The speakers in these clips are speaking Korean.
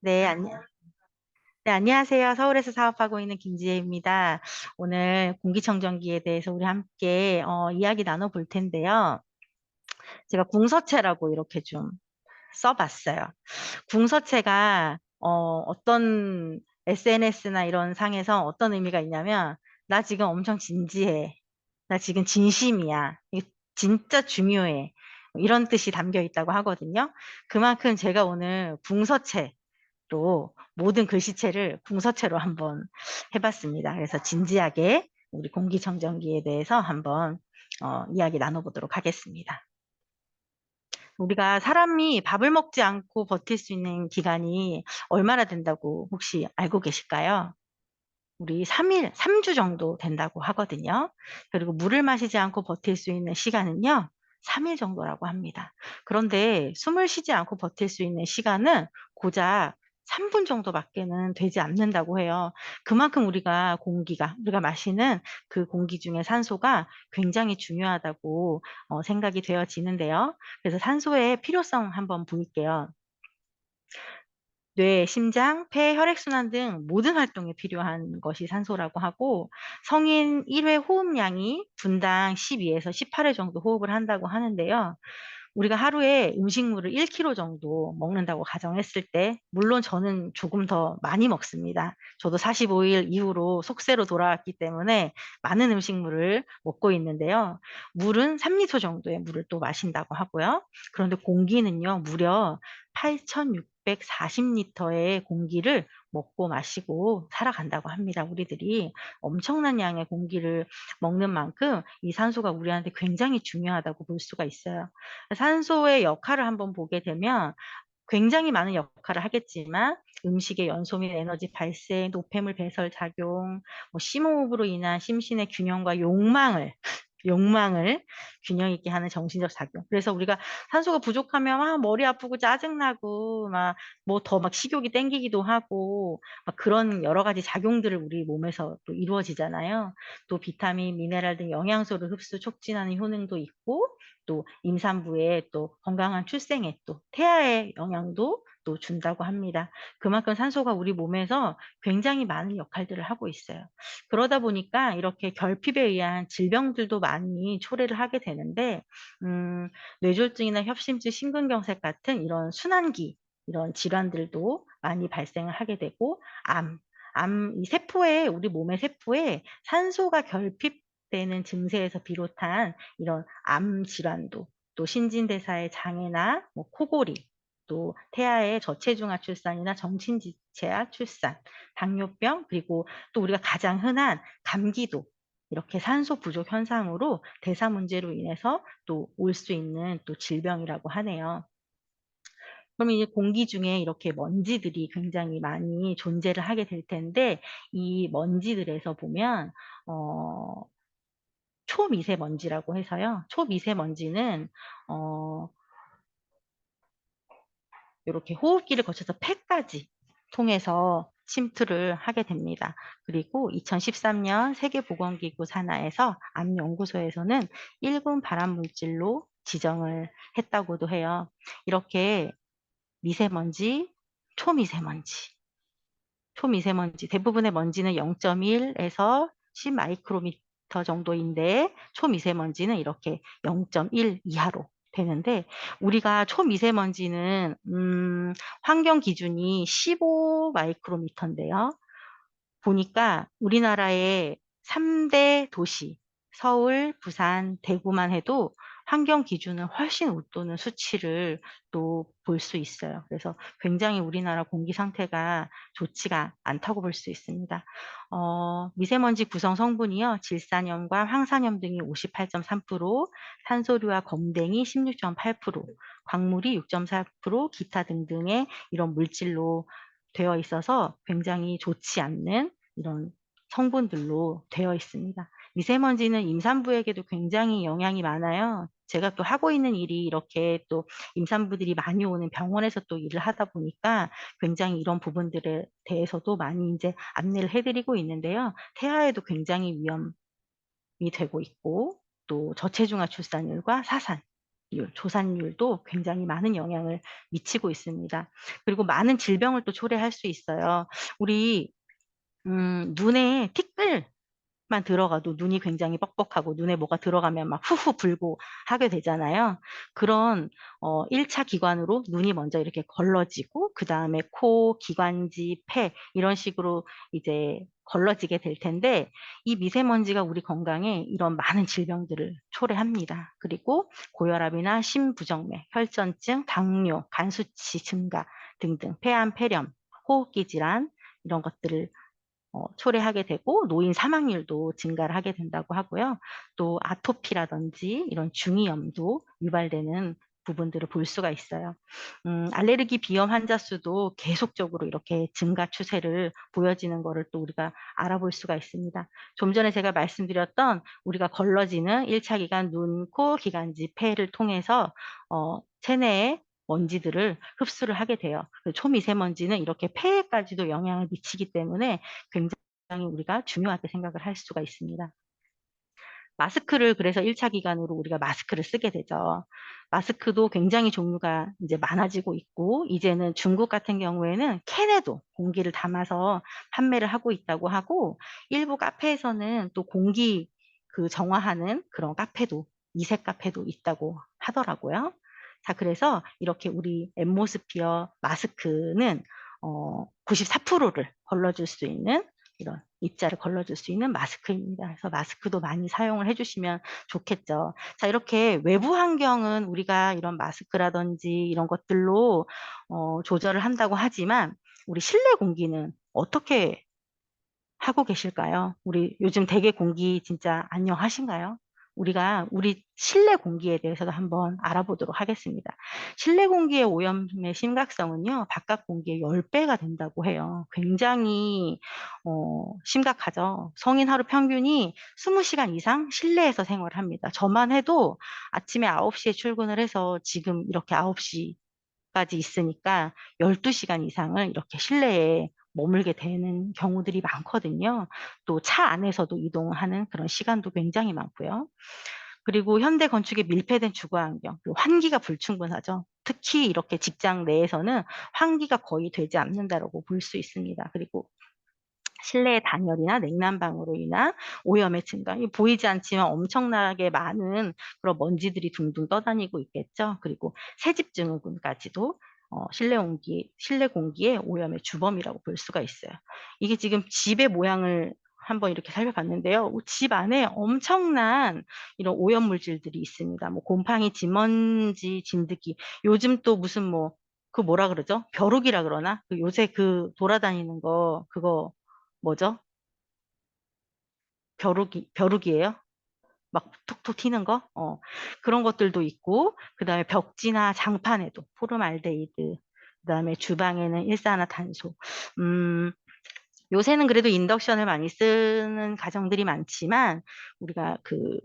네, 네, 안녕하세요. 서울에서 사업하고 있는 김지혜입니다. 오늘 공기청정기에 대해서 우리 함께 이야기 나눠볼 텐데요. 제가 궁서체라고 이렇게 좀 써봤어요. 궁서체가 어떤 SNS나 이런 상에서 어떤 의미가 있냐면 나 지금 엄청 진지해. 나 지금 진심이야. 이게 진짜 중요해. 이런 뜻이 담겨 있다고 하거든요. 그만큼 제가 오늘 궁서체 로 모든 글씨체를 궁서체로 한번 해봤습니다. 그래서 진지하게 우리 공기청정기에 대해서 한번 이야기 나눠보도록 하겠습니다. 우리가 사람이 밥을 먹지 않고 버틸 수 있는 기간이 얼마나 된다고 혹시 알고 계실까요? 우리 3일, 3주 정도 된다고 하거든요. 그리고 물을 마시지 않고 버틸 수 있는 시간은요, 3일 정도라고 합니다. 그런데 숨을 쉬지 않고 버틸 수 있는 시간은 고작 3분 정도밖에는 되지 않는다고 해요. 그만큼 우리가 마시는 그 공기 중에 산소가 굉장히 중요하다고 생각이 되어지는데요. 그래서 산소의 필요성 한번 볼게요. 뇌, 심장, 폐, 혈액순환 등 모든 활동에 필요한 것이 산소라고 하고 성인 1회 호흡량이 분당 12에서 18회 정도 호흡을 한다고 하는데요. 우리가 하루에 음식물을 1kg 정도 먹는다고 가정했을 때 물론 저는 조금 더 많이 먹습니다. 저도 45일 이후로 속세로 돌아왔기 때문에 많은 음식물을 먹고 있는데요. 물은 3리터 정도의 물을 또 마신다고 하고요. 그런데 공기는요, 무려 8,640리터의 공기를 먹고 마시고 살아간다고 합니다. 우리들이 엄청난 양의 공기를 먹는 만큼 이 산소가 우리한테 굉장히 중요하다고 볼 수가 있어요. 산소의 역할을 한번 보게 되면 굉장히 많은 역할을 하겠지만 음식의 연소 및 에너지 발생, 노폐물 배설 작용, 뭐 심호흡으로 인한 심신의 균형과 욕망을 균형 있게 하는 정신적 작용. 그래서 우리가 산소가 부족하면 막 머리 아프고 짜증나고 막 뭐 더 막 식욕이 땡기기도 하고 막 그런 여러 가지 작용들을 우리 몸에서 또 이루어지잖아요. 또 비타민, 미네랄 등 영양소를 흡수 촉진하는 효능도 있고 또 임산부의 또 건강한 출생에 또 태아의 영향도 또 준다고 합니다. 그만큼 산소가 우리 몸에서 굉장히 많은 역할들을 하고 있어요. 그러다 보니까 이렇게 결핍에 의한 질병들도 많이 초래를 하게 되는데, 음, 뇌졸중이나 협심증, 심근경색 같은 이런 순환기, 이런 질환들도 많이 발생을 하게 되고, 이 세포에, 우리 몸의 세포에 산소가 결핍되는 증세에서 비롯한 이런 암 질환도 또 신진대사의 장애나 뭐 코골이 또 태아의 저체중아 출산이나 정신지체아 출산, 당뇨병 그리고 또 우리가 가장 흔한 감기도 이렇게 산소 부족 현상으로 대사 문제로 인해서 또 올 수 있는 또 질병이라고 하네요. 그럼 이제 공기 중에 이렇게 먼지들이 굉장히 많이 존재를 하게 될 텐데 이 먼지들에서 보면 어, 초미세먼지라고 해서요. 초미세먼지는 어, 이렇게 호흡기를 거쳐서 폐까지 통해서 침투를 하게 됩니다. 그리고 2013년 세계보건기구 산하에서 암연구소에서는 1군 발암물질로 지정을 했다고도 해요. 이렇게 미세먼지, 초미세먼지, 초미세먼지 대부분의 먼지는 0.1에서 10 마이크로미터 정도인데 초미세먼지는 이렇게 0.1 이하로 되는데 우리가 초미세먼지는 환경 기준이 15 마이크로미터인데요. 보니까 우리나라의 3대 도시 서울, 부산, 대구만 해도 환경 기준을 훨씬 웃도는 수치를 또 볼 수 있어요. 그래서 굉장히 우리나라 공기 상태가 좋지가 않다고 볼 수 있습니다. 미세먼지 구성 성분이요. 질산염과 황산염 등이 58.3%, 탄소류와 검댕이 16.8%, 광물이 6.4%, 기타 등등의 이런 물질로 되어 있어서 굉장히 좋지 않는 이런 성분들로 되어 있습니다. 미세먼지는 임산부에게도 굉장히 영향이 많아요. 제가 또 하고 있는 일이 이렇게 또 임산부들이 많이 오는 병원에서 또 일을 하다 보니까 굉장히 이런 부분들에 대해서도 많이 이제 안내를 해드리고 있는데요. 태아에도 굉장히 위험이 되고 있고 또 저체중아 출산율과 사산 조산율도 굉장히 많은 영향을 미치고 있습니다. 그리고 많은 질병을 또 초래할 수 있어요. 우리 눈에 티끌 만 들어가도 눈이 굉장히 뻑뻑하고 눈에 뭐가 들어가면 막 후후 불고 하게 되잖아요. 그런 1차 기관으로 눈이 먼저 이렇게 걸러지고 그다음에 코, 기관지, 폐 이런 식으로 이제 걸러지게 될 텐데 이 미세먼지가 우리 건강에 이런 많은 질병들을 초래합니다. 그리고 고혈압이나 심부정맥, 혈전증, 당뇨, 간 수치 증가 등등 폐암, 폐렴, 호흡기 질환 이런 것들을 초래하게 되고 노인 사망률도 증가를 하게 된다고 하고요. 또 아토피라든지 이런 중이염도 유발되는 부분들을 볼 수가 있어요. 알레르기 비염 환자 수도 계속적으로 이렇게 증가 추세를 보여지는 것을 또 우리가 알아볼 수가 있습니다. 좀 전에 제가 말씀드렸던 우리가 걸러지는 1차 기관 눈, 코, 기관지, 폐를 통해서 체내의 먼지들을 흡수를 하게 돼요. 초미세먼지는 이렇게 폐에까지도 영향을 미치기 때문에 굉장히 우리가 중요하게 생각을 할 수가 있습니다. 마스크를 그래서 1차 기간으로 우리가 마스크를 쓰게 되죠. 마스크도 굉장히 종류가 이제 많아지고 있고 이제는 중국 같은 경우에는 캔에도 공기를 담아서 판매를 하고 있다고 하고 일부 카페에서는 또 공기 그 정화하는 그런 카페도 이색 카페도 있다고 하더라고요. 자, 그래서 이렇게 우리 앰모스피어 마스크는 94%를 걸러줄 수 있는 이런 입자를 걸러줄 수 있는 마스크입니다. 그래서 마스크도 많이 사용을 해주시면 좋겠죠. 자, 이렇게 외부 환경은 우리가 이런 마스크라든지 이런 것들로 조절을 한다고 하지만 우리 실내 공기는 어떻게 하고 계실까요? 우리 요즘 대기 공기 진짜 안녕하신가요? 우리가 우리 실내 공기에 대해서도 한번 알아보도록 하겠습니다. 실내 공기의 오염의 심각성은요, 바깥 공기의 10배가 된다고 해요. 굉장히 심각하죠. 성인 하루 평균이 20시간 이상 실내에서 생활을 합니다. 저만 해도 아침에 9시에 출근을 해서 지금 이렇게 9시까지 있으니까 12시간 이상을 이렇게 실내에 머물게 되는 경우들이 많거든요. 또 차 안에서도 이동하는 그런 시간도 굉장히 많고요. 그리고 현대 건축의 밀폐된 주거 환경, 그리고 환기가 불충분하죠. 특히 이렇게 직장 내에서는 환기가 거의 되지 않는다라고 볼 수 있습니다. 그리고 실내 단열이나 냉난방으로 인한 오염의 증가. 보이지 않지만 엄청나게 많은 그런 먼지들이 둥둥 떠다니고 있겠죠. 그리고 새집 증후군까지도 실내 공기의 오염의 주범이라고 볼 수가 있어요. 이게 지금 집의 모양을 한번 이렇게 살펴봤는데요. 집 안에 엄청난 이런 오염 물질들이 있습니다. 뭐 곰팡이, 진먼지, 진드기. 요즘 또 무슨 뭐 그 뭐라 그러죠? 벼룩이라 그러나? 그 요새 그 돌아다니는 거 그거 뭐죠? 벼룩이에요? 막 톡톡 튀는 거? 그런 것들도 있고, 그 다음에 벽지나 장판에도 포름알데히드, 그 다음에 주방에는 일산화탄소. 음, 요새는 그래도 인덕션을 많이 쓰는 가정들이 많지만, 우리가 그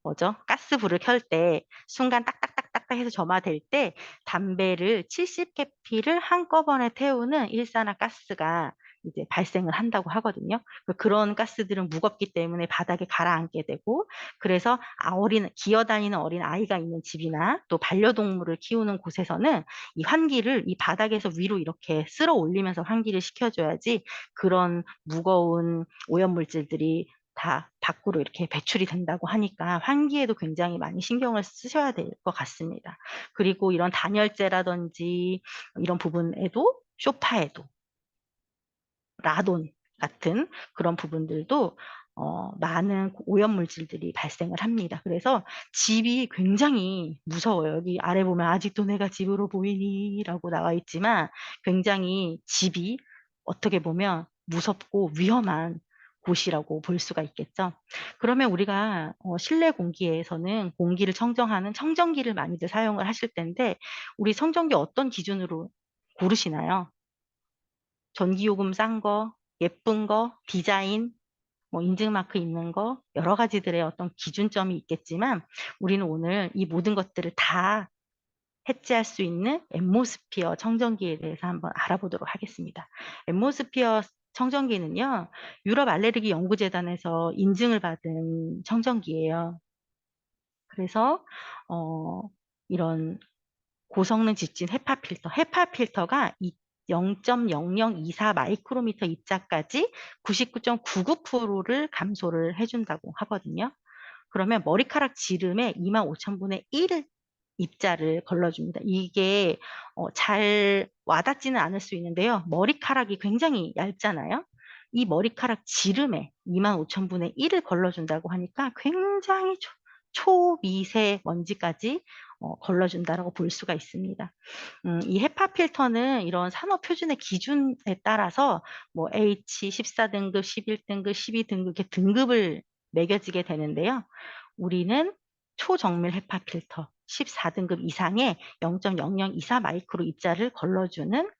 뭐죠? 가스불을 켤 때 순간 딱딱딱딱딱 해서 점화될 때 담배를 70캐피를 한꺼번에 태우는 일산화가스가 이제 발생을 한다고 하거든요. 그런 가스들은 무겁기 때문에 바닥에 가라앉게 되고 그래서 기어다니는 어린 아이가 있는 집이나 또 반려동물을 키우는 곳에서는 이 환기를 이 바닥에서 위로 이렇게 쓸어 올리면서 환기를 시켜줘야지 그런 무거운 오염물질들이 다 밖으로 이렇게 배출이 된다고 하니까 환기에도 굉장히 많이 신경을 쓰셔야 될 것 같습니다. 그리고 이런 단열재라든지 이런 부분에도 소파에도 라돈 같은 그런 부분들도 많은 오염 물질들이 발생을 합니다. 그래서 집이 굉장히 무서워요. 여기 아래 보면 아직도 내가 집으로 보이니라고 나와 있지만 굉장히 집이 어떻게 보면 무섭고 위험한 곳이라고 볼 수가 있겠죠. 그러면 우리가 실내 공기에서는 공기를 청정하는 청정기를 많이들 사용을 하실 텐데 우리 청정기 어떤 기준으로 고르시나요? 전기요금 싼 거, 예쁜 거, 디자인, 뭐 인증마크 있는 거, 여러 가지들의 어떤 기준점이 있겠지만 우리는 오늘 이 모든 것들을 다 해치할 수 있는 앰모스피어 청정기에 대해서 한번 알아보도록 하겠습니다. 앰모스피어 청정기는요, 유럽 알레르기 연구재단에서 인증을 받은 청정기예요. 그래서 이런 고성능 지진 헤파 필터가 0.0024 마이크로미터 입자까지 99.99%를 감소를 해준다고 하거든요. 그러면 머리카락 지름의 25,000분의 1 입자를 걸러줍니다. 이게 잘 와닿지는 않을 수 있는데요. 머리카락이 굉장히 얇잖아요. 이 머리카락 지름에 25,000분의 1을 걸러준다고 하니까 굉장히 초미세 먼지까지 걸러준다라고 볼 수가 있습니다. 이 헤파 필터는 이런 산업 표준의 기준에 따라서 뭐 H14등급, 11등급, 12등급 이렇게 등급을 매겨지게 되는데요. 우리는 초정밀 헤파 필터 14등급 이상의 0.0024 마이크로 입자를 걸러주는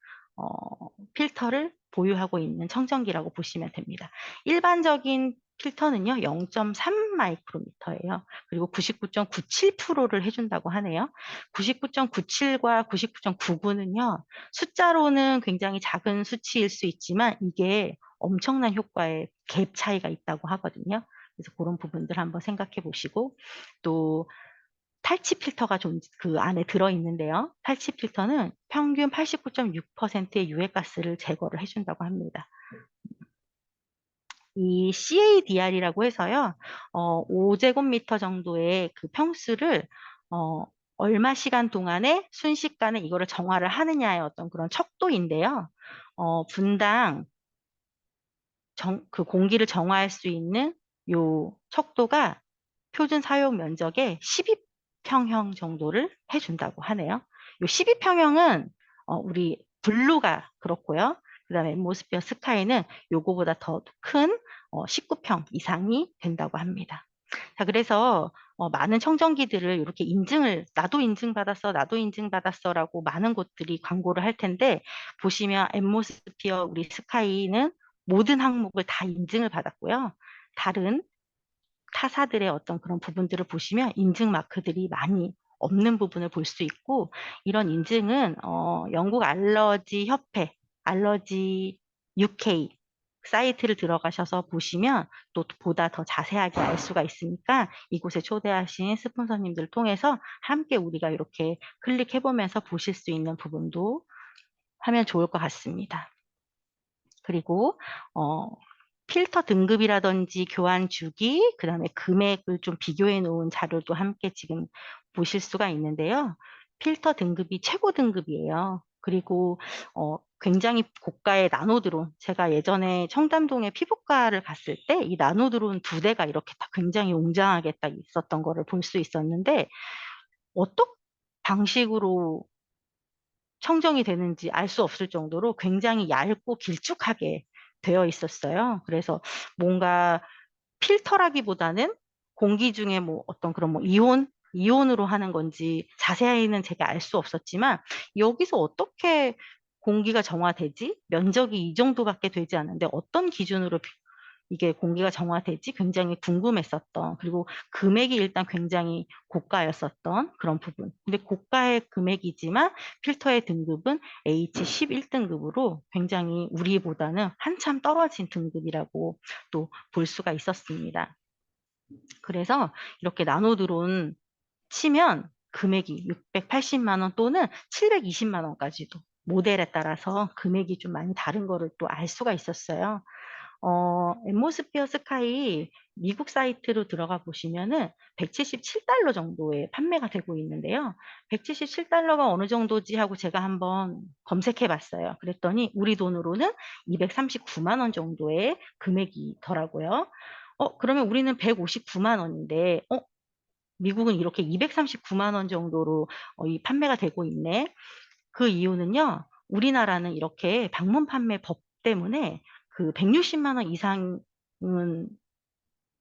필터를 보유하고 있는 청정기라고 보시면 됩니다. 일반적인 필터는요, 0.3 마이크로미터예요. 그리고 99.97%를 해준다고 하네요. 99.97과 99.99는요, 숫자로는 굉장히 작은 수치일 수 있지만 이게 엄청난 효과의 갭 차이가 있다고 하거든요. 그래서 그런 부분들 한번 생각해 보시고 또 탈취 필터가 그 안에 들어있는데요. 탈취 필터는 평균 89.6%의 유해가스를 제거를 해준다고 합니다. 이 CADR이라고 해서요, 5제곱미터 정도의 그 평수를, 얼마 시간 동안에 순식간에 이거를 정화를 하느냐의 어떤 그런 척도인데요. 분당 그 공기를 정화할 수 있는 요 척도가 표준 사용 면적의 12평형 정도를 해준다고 하네요. 요 12평형은 우리 블루가 그렇고요. 그 다음에 앰모스피어 스카이는 요거보다 더 큰 19평 이상이 된다고 합니다. 자, 그래서 많은 청정기들을 이렇게 나도 인증받았어, 나도 인증받았어라고 많은 곳들이 광고를 할 텐데, 보시면 앰모스피어 우리 스카이는 모든 항목을 다 인증을 받았고요. 다른 타사들의 어떤 그런 부분들을 보시면 인증 마크들이 많이 없는 부분을 볼 수 있고, 이런 인증은 영국 알러지 협회, 알러지 UK 사이트를 들어가셔서 보시면 또 보다 더 자세하게 알 수가 있으니까 이곳에 초대하신 스폰서님들 통해서 함께 우리가 이렇게 클릭해보면서 보실 수 있는 부분도 하면 좋을 것 같습니다. 그리고 필터 등급이라든지 교환 주기, 그다음에 금액을 좀 비교해 놓은 자료도 함께 지금 보실 수가 있는데요. 필터 등급이 최고 등급이에요. 그리고 굉장히 고가의 나노드론, 제가 예전에 청담동에 피부과를 갔을 때 이 나노드론 2대가 이렇게 딱 굉장히 웅장하게 딱 있었던 거를 볼 수 있었는데 어떤 방식으로 청정이 되는지 알 수 없을 정도로 굉장히 얇고 길쭉하게 되어 있었어요. 그래서 뭔가 필터라기보다는 공기 중에 뭐 어떤 그런 뭐 이온으로 하는 건지 자세히는 제가 알 수 없었지만 여기서 어떻게 공기가 정화되지? 면적이 이 정도밖에 되지 않는데 어떤 기준으로 이게 공기가 정화되지? 굉장히 궁금했었던, 그리고 금액이 일단 굉장히 고가였었던 그런 부분. 근데 고가의 금액이지만 필터의 등급은 H11등급으로 굉장히 우리보다는 한참 떨어진 등급이라고 또 볼 수가 있었습니다. 그래서 이렇게 나노드론 치면 금액이 680만 원 또는 720만 원까지도 모델에 따라서 금액이 좀 많이 다른 거를 또 알 수가 있었어요. 앰모스피어 스카이 미국 사이트로 들어가 보시면은 177달러 정도에 판매가 되고 있는데요. 177달러가 어느 정도지 하고 제가 한번 검색해 봤어요. 그랬더니 우리 돈으로는 239만 원 정도의 금액이더라고요. 그러면 우리는 159만 원인데, 미국은 이렇게 239만 원 정도로 이 판매가 되고 있네. 그 이유는요, 우리나라는 이렇게 방문 판매 법 때문에 그 160만 원 이상은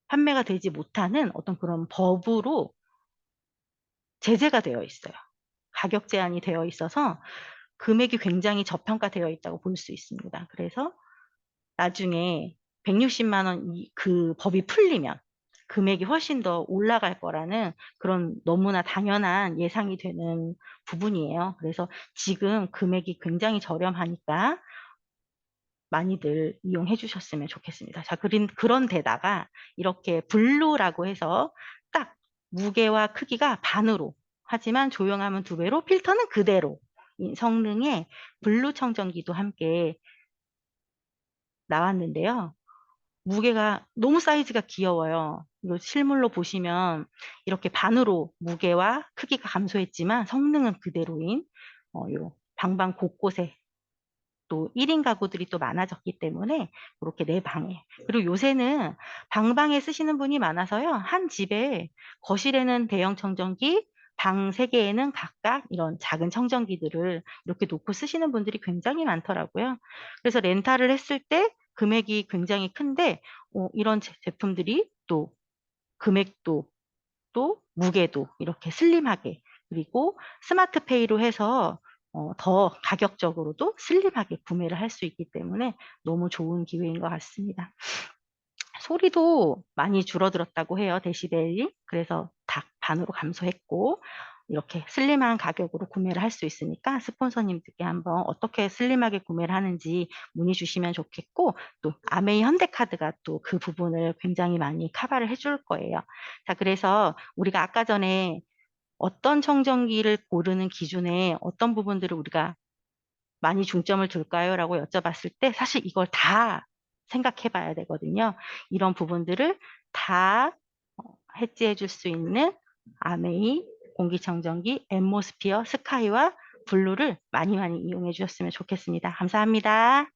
판매가 되지 못하는 어떤 그런 법으로 제재가 되어 있어요. 가격 제한이 되어 있어서 금액이 굉장히 저평가되어 있다고 볼 수 있습니다. 그래서 나중에 160만 원 그 법이 풀리면 금액이 훨씬 더 올라갈 거라는 그런 너무나 당연한 예상이 되는 부분이에요. 그래서 지금 금액이 굉장히 저렴하니까 많이들 이용해 주셨으면 좋겠습니다. 자, 그런 데다가 이렇게 블루라고 해서 딱 무게와 크기가 반으로, 하지만 조용함은 2배로, 필터는 그대로 인 성능의 블루 청정기도 함께 나왔는데요. 무게가 너무 사이즈가 귀여워요. 이거 실물로 보시면 이렇게 반으로 무게와 크기가 감소했지만 성능은 그대로인 요 방방 곳곳에 또 1인 가구들이 또 많아졌기 때문에 그렇게 내 방에, 그리고 요새는 방방에 쓰시는 분이 많아서요. 한 집에 거실에는 대형 청정기, 방 3개에는 각각 이런 작은 청정기들을 이렇게 놓고 쓰시는 분들이 굉장히 많더라고요. 그래서 렌탈을 했을 때 금액이 굉장히 큰데 이런 제품들이 또 금액도 또 무게도 이렇게 슬림하게, 그리고 스마트페이로 해서 더 가격적으로도 슬림하게 구매를 할 수 있기 때문에 너무 좋은 기회인 것 같습니다. 소리도 많이 줄어들었다고 해요, 데시벨이. 그래서 다 반으로 감소했고 이렇게 슬림한 가격으로 구매를 할 수 있으니까 스폰서님들께 한번 어떻게 슬림하게 구매를 하는지 문의 주시면 좋겠고, 또 아메이 현대카드가 또 그 부분을 굉장히 많이 커버를 해줄 거예요. 자, 그래서 우리가 아까 전에 어떤 청정기를 고르는 기준에 어떤 부분들을 우리가 많이 중점을 둘까요? 라고 여쭤봤을 때 사실 이걸 다 생각해 봐야 되거든요. 이런 부분들을 다 해지해 줄 수 있는 아메이 공기청정기 앰모스피어 스카이와 블루를 많이 많이 이용해 주셨으면 좋겠습니다. 감사합니다.